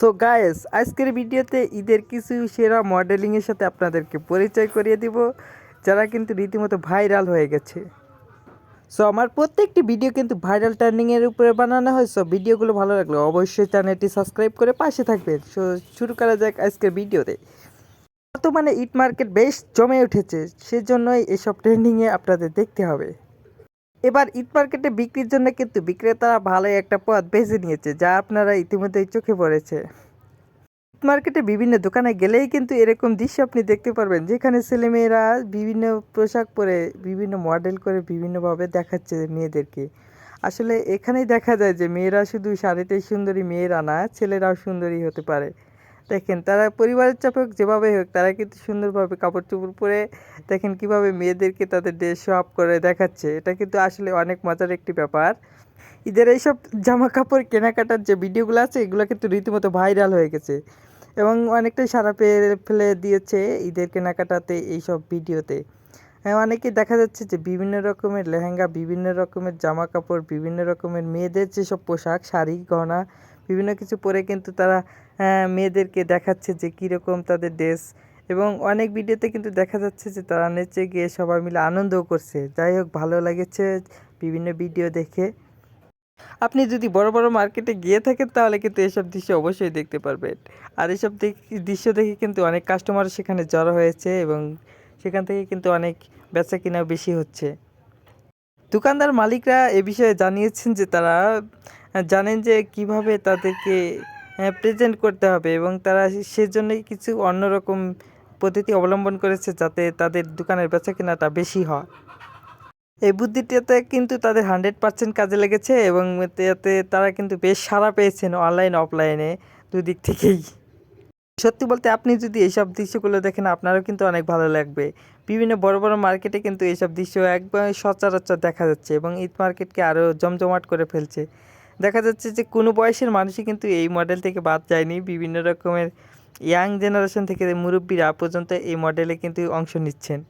তো গাইস আজকের ভিডিওতে ঈদের কিছু সেরা মডেলিংয়ের সাথে আপনাদেরকে পরিচয় করিয়ে দিব, যারা কিন্তু রীতিমতো ভাইরাল হয়ে গেছে। সো আমার প্রত্যেকটি ভিডিও কিন্তু ভাইরাল ট্রেন্ডিংয়ের উপরে বানানো হয়। সো ভিডিওগুলো ভালো লাগলে অবশ্যই চ্যানেলটি সাবস্ক্রাইব করে পাশে থাকবেন। সো শুরু করা যাক আজকের ভিডিওতে। বর্তমানে ঈদ মার্কেট বেশ জমে উঠেছে, সেজন্যই এসব ট্রেন্ডিংয়ে আপনাদের দেখতে হবে। এবার ঈদ মার্কেটে বিক্রির জন্য কিন্তু বিক্রেতারা ভালোই একটা পথ বেছে নিয়েছে, যা আপনারা ইতিমধ্যেই চোখে পড়েছে। মার্কেটে বিভিন্ন দোকানে গেলেই কিন্তু এরকম দৃশ্য আপনি দেখতে পারবেন, যেখানে ছেলেমেয়েরা বিভিন্ন পোশাক পরে বিভিন্ন মডেল করে বিভিন্নভাবে দেখাচ্ছে মেয়েদেরকে। আসলে এখানেই দেখা যায় যে মেয়েরা শুধু শাড়িতেই সুন্দরী মেয়েরা না, ছেলেরাও সুন্দরী হতে পারে। দেখেন তারা পরিবারের চাপে হোক যেভাবে হোক, তারা কিন্তু সুন্দরভাবে কাপড় চোপড় পরে দেখেন কিভাবে মেয়েদেরকে তাদের ড্রেস শো আপ করে দেখাচ্ছে। এটা কিন্তু আসলে অনেক মজার একটি ব্যাপার। ঈদের এইসব জামা কাপড় কেনাকাটার যে ভিডিওগুলো আছে, এগুলো কিন্তু রীতিমতো ভাইরাল হয়ে গেছে এবং অনেকটাই সাড়া পেয়ে ফেলে দিয়েছে ঈদের কেনাকাটাতে এইসব ভিডিওতে। হ্যাঁ, অনেকেই দেখা যাচ্ছে যে বিভিন্ন রকমের লেহেঙ্গা, বিভিন্ন রকমের জামা কাপড়, বিভিন্ন রকমের মেয়েদের যেসব পোশাক, শাড়ি, গহনা বিভিন্ন কিছু পরে কিন্তু তারা মেয়েদেরকে দেখাচ্ছে যে কীরকম তাদের ড্রেস। এবং অনেক ভিডিওতে কিন্তু দেখা যাচ্ছে যে তারা নেচে গিয়ে সবাই মিলে আনন্দও করছে। যাই হোক, ভালো লেগেছে বিভিন্ন ভিডিও দেখে। আপনি যদি বড় বড় মার্কেটে গিয়ে থাকেন তাহলে কিন্তু এসব দৃশ্য অবশ্যই দেখতে পারবেন। আর এসব দৃশ্য দেখে কিন্তু অনেক কাস্টমার সেখানে জড়ো হয়েছে এবং সেখান থেকে কিন্তু অনেক বেচা কিনাও বেশি হচ্ছে। দোকানদার মালিকরা এ বিষয়ে জানিয়েছেন যে তারা জানেন যে কিভাবে তাদেরকে প্রেজেন্ট করতে হবে এবং তারা সেজন্যই কিছু অন্যরকম পদ্ধতি অবলম্বন করেছে, যাতে তাদের দোকানের বেচা কেনাটা বেশি হয়। এই বুদ্ধিটাতে কিন্তু তাদের 100% কাজে লেগেছে এবং এতে তারা কিন্তু বেশ সাড়া পেয়েছেন অনলাইন অফলাইনে দুদিক থেকেই। সত্যি বলতে আপনি যদি এইসব দৃশ্যগুলো দেখেন, আপনারও কিন্তু অনেক ভালো লাগবে। বিভিন্ন বড় বড় মার্কেটে কিন্তু এইসব দৃশ্য একবার সচরাচর দেখা যাচ্ছে এবং ঈদ মার্কেটকে আরও জমজমাট করে ফেলছে। দেখা যাচ্ছে যে কোনো বয়সের মানুষই কিন্তু এই মডেল থেকে বাদ যায়নি। বিভিন্ন রকমের ইয়াং জেনারেশন থেকে মুরব্বীরা পর্যন্ত এই মডেলে কিন্তু অংশ নিচ্ছেন।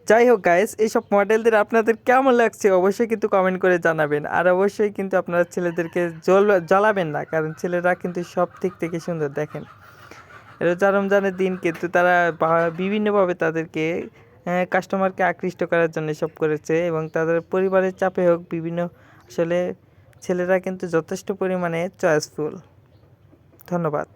যাই হোক গাইস, এইসব মডেলদের আপনাদের কেমন লাগছে অবশ্যই কিন্তু কমেন্ট করে জানাবেন। আর অবশ্যই কিন্তু আপনারা ছেলেদেরকে জ্বালাবেন না, কারণ ছেলেরা কিন্তু সব দিক থেকে সুন্দর। দেখেন রোজা রমজানের দিন কিন্তু তারা বিভিন্নভাবে তাদেরকে কাস্টমারকে আকৃষ্ট করার জন্য এসব করেছে এবং তাদের পরিবারের চাপে হোক বিভিন্ন, আসলে ছেলেরা কিন্তু যথেষ্ট পরিমাণে চয়েসফুল। ধন্যবাদ।